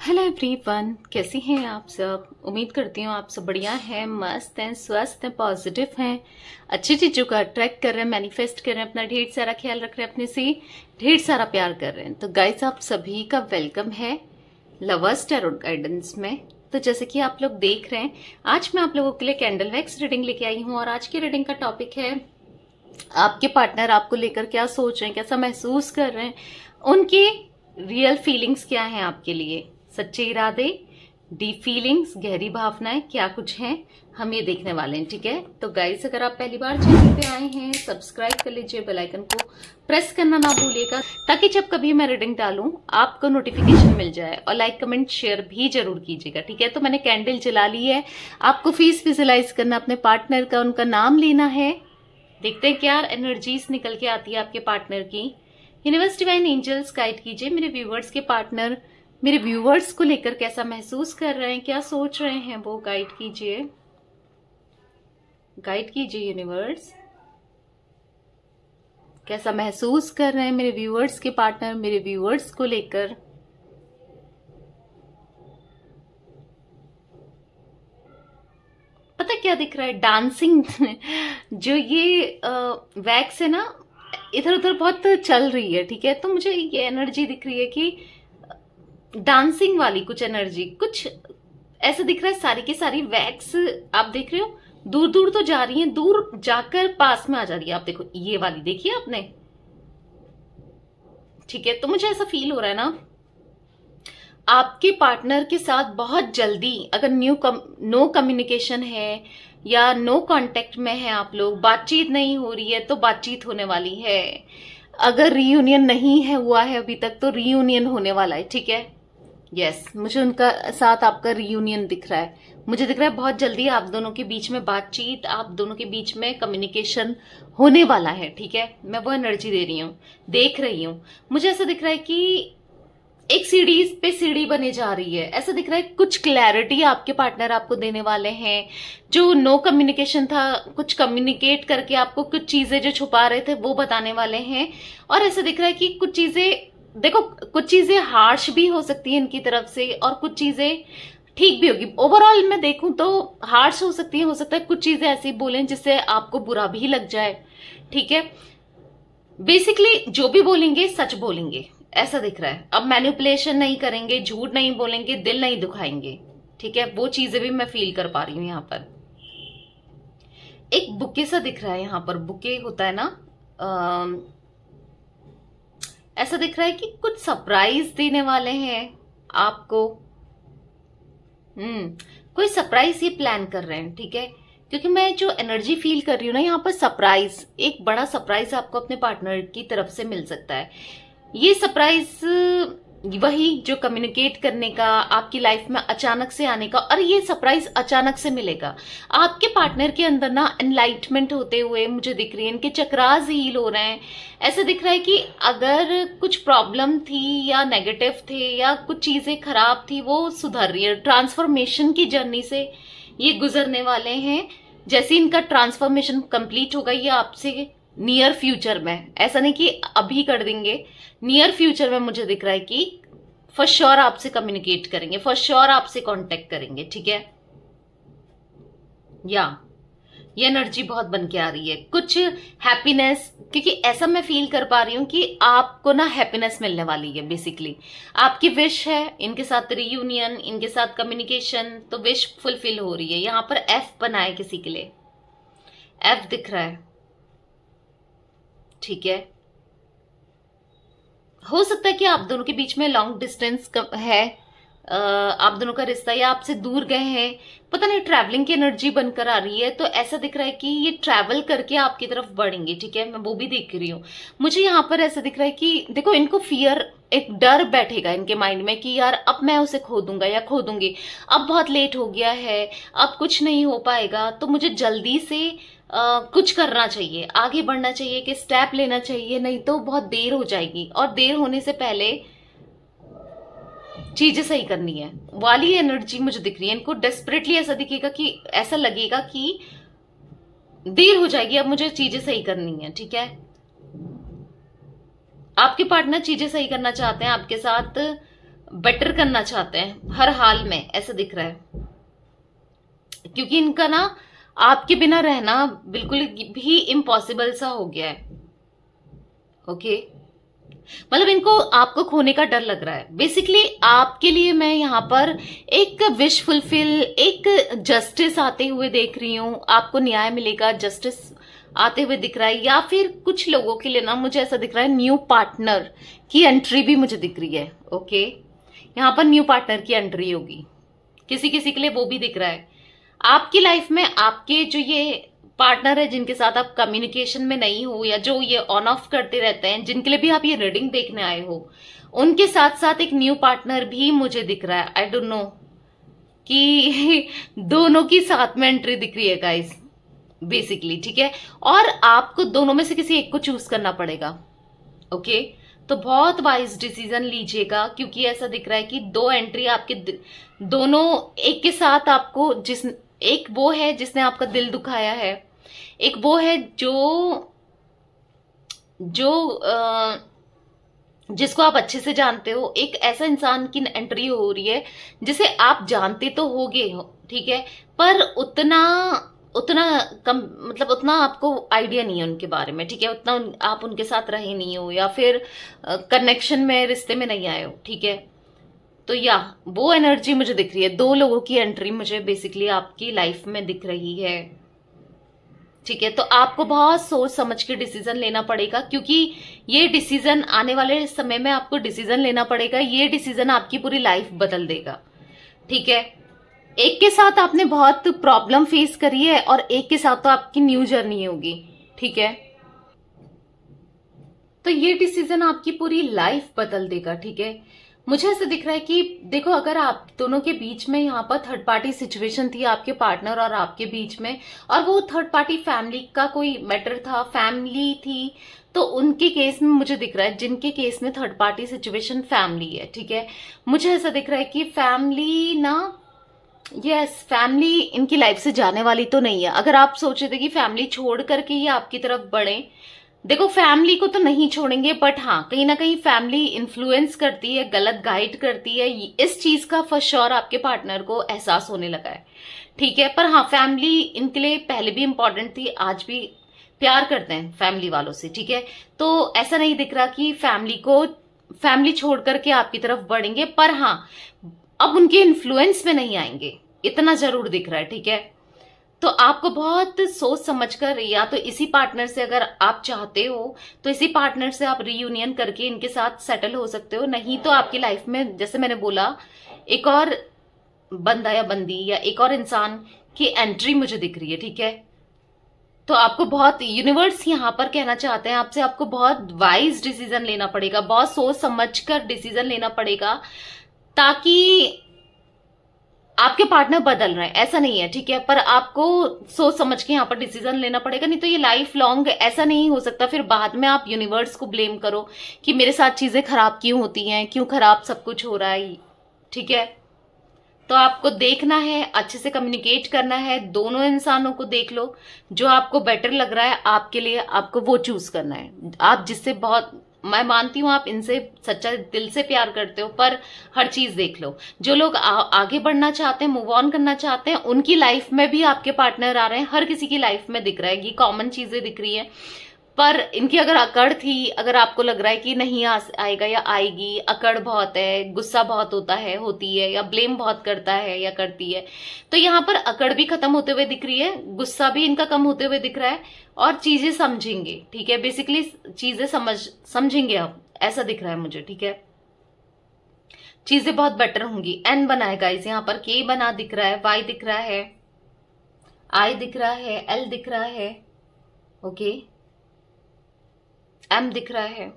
Hello everyone, कैसी हैं आप सब। उम्मीद करती हूँ आप सब बढ़िया हैं, मस्त हैं, स्वस्थ हैं, पॉजिटिव हैं, अच्छी चीजों का अट्रैक्ट कर रहे हैं, मैनिफेस्ट कर रहे हैं, अपना ढेर सारा ख्याल रख रहे हैं, अपने से ढेर सारा प्यार कर रहे हैं। तो गाइस, आप सभी का वेलकम है लवर्स टैरोट गाइडेंस में। तो जैसे कि आप लोग देख रहे हैं, आज मैं आप लोगों के लिए कैंडल वैक्स रीडिंग लेके आई हूँ और आज की रीडिंग का टॉपिक है आपके पार्टनर आपको लेकर क्या सोच रहे हैं, कैसा महसूस कर रहे हैं, उनकी रियल फीलिंग्स क्या हैं आपके लिए, सच्चे इरादे, डीप फीलिंग्स, गहरी भावनाएं क्या कुछ हैं, हम ये देखने वाले हैं। ठीक है, तो गाइस, अगर आप पहली बार चैनल पे आए हैं, सब्सक्राइब कर लीजिए, बेल आइकन को प्रेस करना ना भूलिएगा, ताकि जब कभी मैं रीडिंग डालूं आपको नोटिफिकेशन मिल जाए। और लाइक कमेंट शेयर भी जरूर कीजिएगा। ठीक है, तो मैंने कैंडल जला ली है, आपको फेस विजुलाइज करना, अपने पार्टनर का, उनका नाम लेना है। देखते हैं क्या एनर्जीज निकल के आती है आपके पार्टनर की। यूनिवर्स डिवाइन एंजल्स गाइड कीजिए मेरे व्यूवर्स के पार्टनर मेरे व्यूवर्स को लेकर कैसा महसूस कर रहे हैं, क्या सोच रहे हैं, वो गाइड कीजिए, यूनिवर्स। कैसा महसूस कर रहे हैं मेरे व्यूवर्स के पार्टनर मेरे व्यूवर्स को लेकर। पता क्या दिख रहा है, डांसिंग जो ये वैक्स है ना, इधर उधर बहुत चल रही है। ठीक है, तो मुझे ये एनर्जी दिख रही है कि डांसिंग वाली कुछ एनर्जी, कुछ ऐसा दिख रहा है। सारी की सारी वैक्स आप देख रहे हो, दूर दूर तो जा रही है, दूर जाकर पास में आ जा रही है। आप देखो ये वाली, देखिए आपने। ठीक है, तो मुझे ऐसा फील हो रहा है ना, आपके पार्टनर के साथ बहुत जल्दी, अगर नो कम्युनिकेशन है या नो कांटेक्ट में है, आप लोग बातचीत नहीं हो रही है, तो बातचीत होने वाली है। अगर रीयूनियन नहीं है हुआ है अभी तक, तो रीयूनियन होने वाला है। ठीक है, यस, मुझे उनका साथ आपका रीयूनियन दिख रहा है। मुझे दिख रहा है बहुत जल्दी आप दोनों के बीच में बातचीत, आप दोनों के बीच में कम्युनिकेशन होने वाला है। ठीक है, मैं वो एनर्जी दे रही हूँ, देख रही हूँ। मुझे ऐसा दिख रहा है कि एक सीढ़ी पे सीढ़ी बने जा रही है। ऐसा दिख रहा है कुछ क्लैरिटी आपके पार्टनर आपको देने वाले हैं। जो नो कम्युनिकेशन था, कुछ कम्युनिकेट करके आपको कुछ चीजें जो छुपा रहे थे वो बताने वाले हैं। और ऐसा दिख रहा है कि कुछ चीजें, देखो, कुछ चीजें हार्श भी हो सकती है इनकी तरफ से और कुछ चीजें ठीक भी होगी। ओवरऑल मैं देखूं तो हार्श हो सकती है, हो सकता है कुछ चीजें ऐसी बोलें जिससे आपको बुरा भी लग जाए। ठीक है, बेसिकली जो भी बोलेंगे सच बोलेंगे, ऐसा दिख रहा है। अब मैनिपुलेशन नहीं करेंगे, झूठ नहीं बोलेंगे, दिल नहीं दुखाएंगे। ठीक है, वो चीजें भी मैं फील कर पा रही हूं। यहां पर एक बुके सा दिख रहा है, यहां पर बुके होता है ना, ऐसा दिख रहा है कि कुछ सरप्राइज देने वाले हैं आपको। कोई सरप्राइज ये प्लान कर रहे हैं। ठीक है, क्योंकि मैं जो एनर्जी फील कर रही हूं ना, यहाँ पर सरप्राइज, एक बड़ा सरप्राइज आपको अपने पार्टनर की तरफ से मिल सकता है। ये सरप्राइज वही जो कम्युनिकेट करने का, आपकी लाइफ में अचानक से आने का, और ये सरप्राइज अचानक से मिलेगा। आपके पार्टनर के अंदर ना एनलाइटमेंट होते हुए मुझे दिख रही है, इनके चक्रास हील हो रहे हैं। ऐसा दिख रहा है कि अगर कुछ प्रॉब्लम थी या नेगेटिव थे या कुछ चीजें खराब थी, वो सुधर रही है। ट्रांसफॉर्मेशन की जर्नी से ये गुजरने वाले हैं। जैसे इनका ट्रांसफॉर्मेशन कंप्लीट होगा, ये आपसे नियर फ्यूचर में, ऐसा नहीं कि अभी कर देंगे, नियर फ्यूचर में मुझे दिख रहा है कि फॉर श्योर आपसे कम्युनिकेट करेंगे, फॉर श्योर आपसे कांटेक्ट करेंगे। ठीक है, या ये एनर्जी बहुत बन के आ रही है, कुछ हैप्पीनेस, क्योंकि ऐसा मैं फील कर पा रही हूं कि आपको ना हैप्पीनेस मिलने वाली है। बेसिकली आपकी विश है इनके साथ रीयूनियन, इनके साथ कम्युनिकेशन, तो विश फुलफिल हो रही है। यहां पर एफ बना है किसी के लिए, एफ दिख रहा है। ठीक है, हो सकता है कि आप दोनों के बीच में लॉन्ग डिस्टेंस है, आप दोनों का रिश्ता, या आपसे दूर गए हैं, पता नहीं, ट्रैवलिंग की एनर्जी बनकर आ रही है। तो ऐसा दिख रहा है कि ये ट्रैवल करके आपकी तरफ बढ़ेंगे। ठीक है, मैं वो भी देख रही हूँ। मुझे यहाँ पर ऐसा दिख रहा है कि देखो, इनको फियर, एक डर बैठेगा इनके माइंड में कि यार अब मैं उसे खो दूंगा या खो दूंगी, अब बहुत लेट हो गया है, अब कुछ नहीं हो पाएगा, तो मुझे जल्दी से कुछ करना चाहिए, आगे बढ़ना चाहिए, कि स्टेप लेना चाहिए, नहीं तो बहुत देर हो जाएगी। और देर होने से पहले चीजें सही करनी है वाली एनर्जी मुझे दिख रही है। इनको डेस्परेटली ऐसा दिखेगा कि, ऐसा लगेगा कि देर हो जाएगी, अब मुझे चीजें सही करनी है। ठीक है, आपके पार्टनर चीजें सही करना चाहते हैं आपके साथ, बेटर करना चाहते हैं हर हाल में, ऐसा दिख रहा है। क्योंकि इनका ना आपके बिना रहना बिल्कुल भी इम्पॉसिबल सा हो गया है। ओके, मतलब इनको आपको खोने का डर लग रहा है। बेसिकली आपके लिए मैं यहाँ पर एक विश फुलफिल, एक जस्टिस आते हुए देख रही हूँ। आपको न्याय मिलेगा, जस्टिस आते हुए दिख रहा है। या फिर कुछ लोगों के लिए ना मुझे ऐसा दिख रहा है न्यू पार्टनर की एंट्री भी मुझे दिख रही है। ओके, यहाँ पर न्यू पार्टनर की एंट्री होगी, किसी किसी के लिए वो भी दिख रहा है। आपकी लाइफ में आपके जो ये पार्टनर है जिनके साथ आप कम्युनिकेशन में नहीं हो, या जो ये ऑन ऑफ करते रहते हैं, जिनके लिए भी आप ये रीडिंग देखने आए हो, उनके साथ साथ एक न्यू पार्टनर भी मुझे दिख रहा है। आई डोंट नो कि दोनों की साथ में एंट्री दिख रही है गाइस बेसिकली, ठीक है। और आपको दोनों में से किसी एक को चूज करना पड़ेगा। ओके, तो बहुत वाइज डिसीजन लीजिएगा, क्योंकि ऐसा दिख रहा है कि दो एंट्री आपके दोनों एक के साथ आपको, जिस एक वो है जिसने आपका दिल दुखाया है, एक वो है जिसको आप अच्छे से जानते हो। एक ऐसा इंसान की एंट्री हो रही है जिसे आप जानते तो होगे, ठीक है, पर उतना कम, मतलब उतना आपको आइडिया नहीं है उनके बारे में, ठीक है। उतना आप उनके साथ रहे नहीं हो, या फिर कनेक्शन में, रिश्ते में नहीं आए हो, ठीक है। तो या वो एनर्जी मुझे दिख रही है। दो लोगों की एंट्री मुझे बेसिकली आपकी लाइफ में दिख रही है, ठीक है। तो आपको बहुत सोच समझ के डिसीजन लेना पड़ेगा, क्योंकि ये डिसीजन आने वाले समय में आपको डिसीजन लेना पड़ेगा। ये डिसीजन आपकी पूरी लाइफ बदल देगा, ठीक है। एक के साथ आपने बहुत प्रॉब्लम फेस करी है, और एक के साथ तो आपकी न्यू जर्नी होगी, ठीक है। तो ये डिसीजन आपकी पूरी लाइफ बदल देगा, ठीक है। मुझे ऐसा दिख रहा है कि देखो, अगर आप दोनों के बीच में यहाँ पर थर्ड पार्टी सिचुएशन थी, आपके पार्टनर और आपके बीच में, और वो थर्ड पार्टी फैमिली का कोई मैटर था, फैमिली थी, तो उनके केस में मुझे दिख रहा है, जिनके केस में थर्ड पार्टी सिचुएशन फैमिली है, ठीक है, मुझे ऐसा दिख रहा है कि फैमिली ना, यस, फैमिली इनकी लाइफ से जाने वाली तो नहीं है। अगर आप सोचे थे कि फैमिली छोड़ करके ये आपकी तरफ बढ़े, देखो फैमिली को तो नहीं छोड़ेंगे, बट हाँ कहीं ना कहीं फैमिली इन्फ्लुएंस करती है, गलत गाइड करती है। इस चीज का फॉर श्योर आपके पार्टनर को एहसास होने लगा है, ठीक है। पर हाँ, फैमिली इनके लिए पहले भी इंपॉर्टेंट थी, आज भी प्यार करते हैं फैमिली वालों से, ठीक है। तो ऐसा नहीं दिख रहा कि फैमिली छोड़ करके आपकी तरफ बढ़ेंगे, पर हाँ अब उनके इन्फ्लुएंस में नहीं आएंगे, इतना जरूर दिख रहा है, ठीक है। तो आपको बहुत सोच समझकर, या तो इसी पार्टनर से अगर आप चाहते हो तो इसी पार्टनर से आप रियूनियन करके इनके साथ सेटल हो सकते हो। नहीं तो आपकी लाइफ में, जैसे मैंने बोला, एक और बंदा या बंदी या एक और इंसान की एंट्री मुझे दिख रही है, ठीक है। तो आपको बहुत, यूनिवर्स यहाँ पर कहना चाहते हैं आपसे, आपको बहुत वाइज डिसीजन लेना पड़ेगा, बहुत सोच समझकर डिसीजन लेना पड़ेगा, ताकि आपके पार्टनर बदल रहे हैं ऐसा नहीं है, ठीक है, पर आपको सोच समझ के यहाँ पर डिसीजन लेना पड़ेगा। नहीं तो ये लाइफ लॉन्ग ऐसा नहीं हो सकता, फिर बाद में आप यूनिवर्स को ब्लेम करो कि मेरे साथ चीजें खराब क्यों होती हैं, क्यों खराब सब कुछ हो रहा है, ठीक है। तो आपको देखना है, अच्छे से कम्युनिकेट करना है, दोनों इंसानों को देख लो, जो आपको बेटर लग रहा है आपके लिए, आपको वो चूज करना है। आप जिससे बहुत, मैं मानती हूं आप इनसे सच्चा दिल से प्यार करते हो, पर हर चीज देख लो। जो लोग आगे बढ़ना चाहते हैं, मूव ऑन करना चाहते हैं, उनकी लाइफ में भी आपके पार्टनर आ रहे हैं, हर किसी की लाइफ में दिख रहा है, ये कॉमन चीजें दिख रही है। पर इनकी अगर अकड़ थी, अगर आपको लग रहा है कि नहीं आएगा या आएगी, अकड़ बहुत है, गुस्सा बहुत होती है, या ब्लेम बहुत करता है या करती है, तो यहाँ पर अकड़ भी खत्म होते हुए दिख रही है, गुस्सा भी इनका कम होते हुए दिख रहा है, और चीजें समझेंगे, ठीक है। बेसिकली चीजें समझेंगे अब, ऐसा दिख रहा है मुझे, ठीक है। चीजें बहुत बेटर होंगी। एन बनाएगा इस, यहाँ पर के बना दिख रहा है, वाई दिख रहा है, आई दिख रहा है, एल दिख रहा है, ओके, एम दिख रहा है।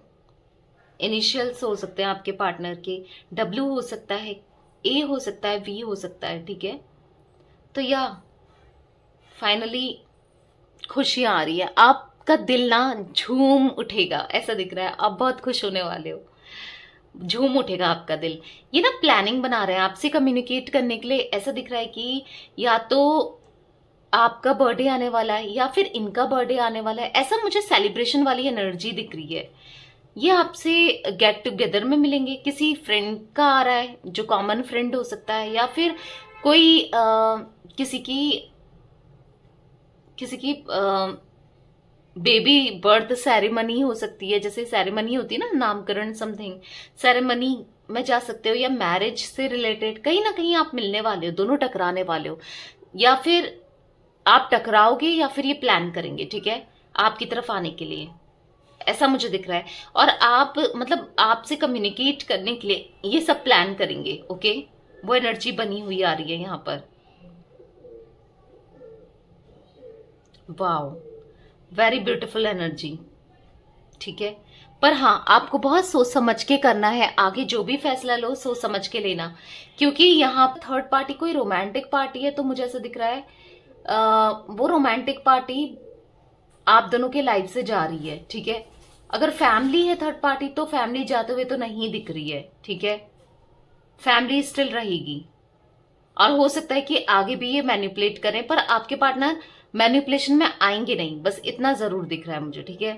इनिशियल्स हो सकते हैं आपके पार्टनर के, डब्ल्यू हो सकता है, ए हो सकता है, वी हो सकता है, ठीक है। तो या फाइनली खुशियां आ रही है, आपका दिल ना झूम उठेगा, ऐसा दिख रहा है, आप बहुत खुश होने वाले हो, झूम उठेगा आपका दिल। ये ना प्लानिंग बना रहे हैं आपसे कम्युनिकेट करने के लिए, ऐसा दिख रहा है कि या तो आपका बर्थडे आने वाला है या फिर इनका बर्थडे आने वाला है, ऐसा मुझे सेलिब्रेशन वाली एनर्जी दिख रही है, ये आपसे गेट टुगेदर में मिलेंगे, किसी फ्रेंड का आ रहा है जो कॉमन फ्रेंड हो सकता है, या फिर कोई किसी की बेबी बर्थ सेरेमनी हो सकती है, जैसे सेरेमनी होती है ना, नामकरण समथिंग सेरेमनी में जा सकते हो, या मैरिज से रिलेटेड कहीं ना कहीं आप मिलने वाले हो, दोनों टकराने वाले हो, या फिर आप टकराओगे या फिर ये प्लान करेंगे, ठीक है, आपकी तरफ आने के लिए, ऐसा मुझे दिख रहा है। और आप मतलब आपसे कम्युनिकेट करने के लिए ये सब प्लान करेंगे, ओके, वो एनर्जी बनी हुई आ रही है यहाँ पर। वाओ, वेरी ब्यूटीफुल एनर्जी, ठीक है। पर हाँ, आपको बहुत सोच समझ के करना है, आगे जो भी फैसला लो सोच समझ के लेना, क्योंकि यहाँ थर्ड पार्टी कोई रोमांटिक पार्टी है, तो मुझे ऐसा दिख रहा है वो रोमांटिक पार्टी आप दोनों के लाइफ से जा रही है, ठीक है। अगर फैमिली है थर्ड पार्टी, तो फैमिली जाते हुए तो नहीं दिख रही है, ठीक है, फैमिली स्टिल रहेगी, और हो सकता है कि आगे भी ये मैनिपुलेट करें, पर आपके पार्टनर मैनिपुलेशन में आएंगे नहीं, बस इतना जरूर दिख रहा है मुझे, ठीक है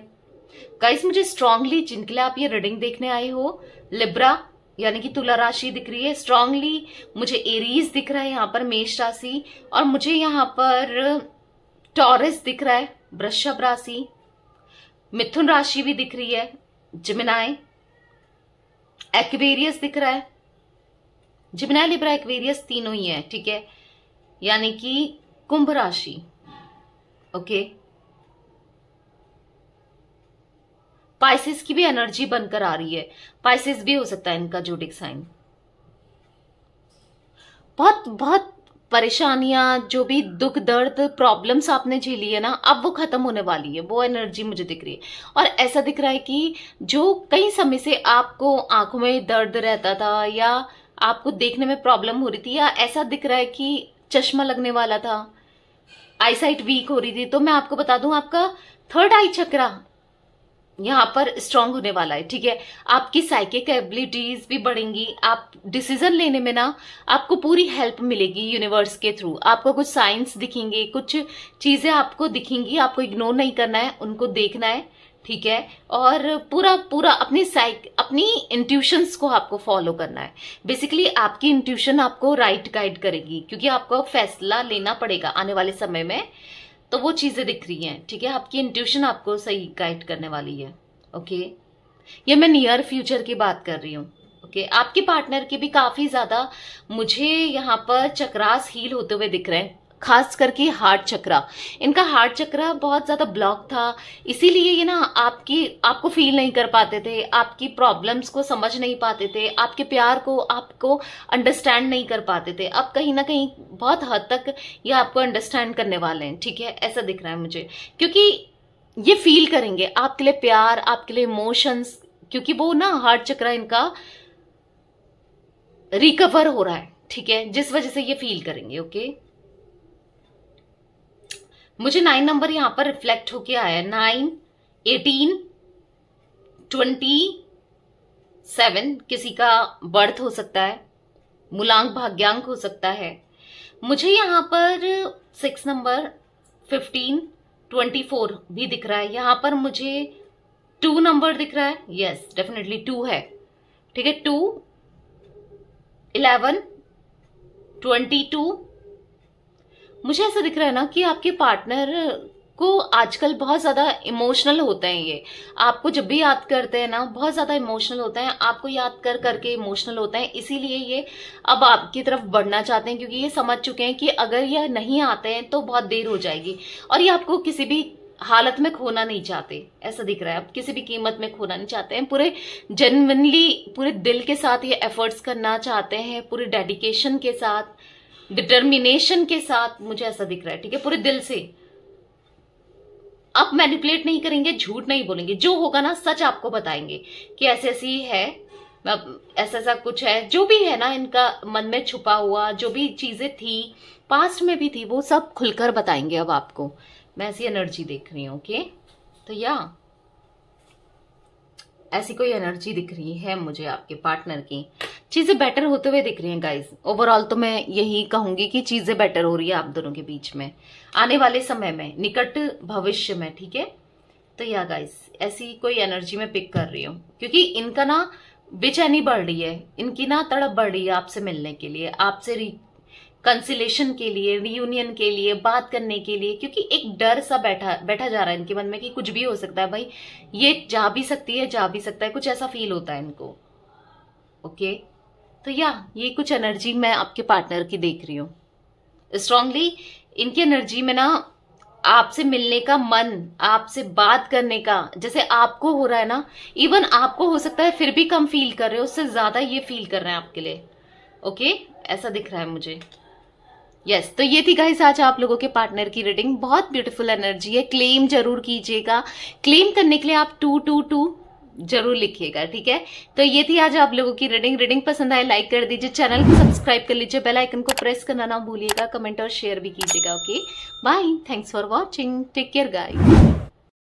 गाइस। मुझे स्ट्रांगली जिनके लिए आप ये रीडिंग देखने आए हो, लिब्रा यानी कि तुला राशि दिख रही है, स्ट्रांगली मुझे एरीज दिख रहा है यहाँ पर, मेष राशि, और मुझे यहाँ पर टॉरस दिख रहा है, वृषभ राशि, मिथुन राशि भी दिख रही है, जिमिनाई, एक्वेरियस दिख रहा है, जिमिनाई लिब्रा एक्वेरियस तीनों ही है, ठीक है, यानी कि कुंभ राशि, ओके। पाइसेस की भी एनर्जी बनकर आ रही है, पाइसेस भी हो सकता है इनका जोडिक साइन। बहुत बहुत परेशानियां, जो भी दुख दर्द प्रॉब्लम्स आपने झेली है ना, अब वो खत्म होने वाली है, वो एनर्जी मुझे दिख रही है। और ऐसा दिख रहा है कि जो कई समय से आपको आंखों में दर्द रहता था, या आपको देखने में प्रॉब्लम हो रही थी, या ऐसा दिख रहा है कि चश्मा लगने वाला था, आईसाइट वीक हो रही थी, तो मैं आपको बता दूं आपका थर्ड आई चक्रा यहाँ पर स्ट्रांग होने वाला है, ठीक है। आपकी साइकिक एबिलिटीज भी बढ़ेंगी, आप डिसीजन लेने में ना आपको पूरी हेल्प मिलेगी यूनिवर्स के थ्रू, आपको कुछ साइंस दिखेंगे, कुछ चीजें आपको दिखेंगी, आपको इग्नोर नहीं करना है, उनको देखना है, ठीक है। और पूरा पूरा अपनी इंट्यूशंस को आपको फॉलो करना है। बेसिकली आपकी इंट्यूशन आपको राइट गाइड करेगी, क्योंकि आपको फैसला लेना पड़ेगा आने वाले समय में, तो वो चीजें दिख रही हैं, ठीक है। आपकी इंट्यूशन आपको सही गाइड करने वाली है, ओके। ये मैं नियर फ्यूचर की बात कर रही हूँ, ओके। आपके पार्टनर के भी काफी ज्यादा मुझे यहाँ पर चक्रास हील होते हुए दिख रहे हैं, खास करके हार्ट चक्रा, इनका हार्ट चक्रा बहुत ज्यादा ब्लॉक था, इसीलिए ये ना आपको फील नहीं कर पाते थे, आपकी प्रॉब्लम्स को समझ नहीं पाते थे, आपके प्यार को आपको अंडरस्टैंड नहीं कर पाते थे। अब कहीं ना कहीं बहुत हद तक ये आपको अंडरस्टैंड करने वाले हैं, ठीक है, ऐसा दिख रहा है मुझे, क्योंकि ये फील करेंगे आपके लिए प्यार, आपके लिए इमोशंस, क्योंकि वो ना हार्ट चक्रा इनका रिकवर हो रहा है, ठीक है, जिस वजह से ये फील करेंगे, ओके। मुझे 9 नंबर यहां पर रिफ्लेक्ट होके आया है, 9, 18, 27, किसी का बर्थ हो सकता है, मूलांक भाग्यांक हो सकता है। मुझे यहां पर 6 नंबर, 15, 24 भी दिख रहा है, यहां पर मुझे 2 नंबर दिख रहा है, यस डेफिनेटली 2 है, ठीक है, 2, 11, 22। मुझे ऐसा दिख रहा है ना कि आपके पार्टनर को आजकल बहुत ज्यादा इमोशनल होते हैं, ये आपको जब भी याद करते हैं ना बहुत ज्यादा इमोशनल होते हैं, आपको याद कर करके इमोशनल होते हैं, इसीलिए ये अब आपकी तरफ बढ़ना चाहते हैं, क्योंकि ये समझ चुके हैं कि अगर ये नहीं आते हैं तो बहुत देर हो जाएगी, और ये आपको किसी भी हालत में खोना नहीं चाहते, ऐसा दिख रहा है, आप किसी भी कीमत में खोना नहीं चाहते हैं, पूरे जेन्युइनली पूरे दिल के साथ ये एफर्ट्स करना चाहते हैं, पूरे डेडिकेशन के साथ, डिटर्मिनेशन के साथ, मुझे ऐसा दिख रहा है, ठीक है, पूरे दिल से। आप मैनिपुलेट नहीं करेंगे, झूठ नहीं बोलेंगे, जो होगा ना सच आपको बताएंगे कि ऐसे ऐसी है, ऐसा ऐसा कुछ है, जो भी है ना इनका मन में छुपा हुआ, जो भी चीजें थी पास्ट में भी थी, वो सब खुलकर बताएंगे अब आपको। मैं ऐसी एनर्जी देख रही हूँ, ओके। तो या ऐसी कोई एनर्जी दिख रही है मुझे आपके पार्टनर की, चीजें बेटर होते हुए दिख रही हैं गाइस। ओवरऑल तो मैं यही कहूंगी कि चीजें बेटर हो रही है आप दोनों के बीच में आने वाले समय में, निकट भविष्य में, ठीक है। तो या गाइस ऐसी कोई एनर्जी में पिक कर रही हूँ, क्योंकि इनका ना बेचैनी बढ़ रही है, इनकी ना तड़प बढ़ रही है आपसे मिलने के लिए, आपसे कंसिलेशन के लिए, रियूनियन के लिए, बात करने के लिए, क्योंकि एक डर सा बैठा जा रहा है इनके मन में कि कुछ भी हो सकता है भाई, ये जा भी सकती है, जा भी सकता है, कुछ ऐसा फील होता है इनको। ओके, तो या ये कुछ एनर्जी मैं आपके पार्टनर की देख रही हूँ स्ट्रांगली। इनकी एनर्जी में ना आपसे मिलने का मन, आपसे बात करने का, जैसे आपको हो रहा है ना, इवन आपको हो सकता है फिर भी कम फील कर रहे हो, उससे ज्यादा ये फील कर रहे हैं आपके लिए। ओके, ऐसा दिख रहा है मुझे। यस, तो ये थी गाइस आज आप लोगों के पार्टनर की रीडिंग। बहुत ब्यूटीफुल एनर्जी है। क्लेम जरूर कीजिएगा। क्लेम करने के लिए आप 222 जरूर लिखिएगा, ठीक है। तो ये थी आज आप लोगों की रीडिंग पसंद आए लाइक कर दीजिए, चैनल को सब्सक्राइब कर लीजिए, बेल आइकन को प्रेस करना ना भूलिएगा, कमेंट और शेयर भी कीजिएगा। Okay bye, thanks for watching, take care guys.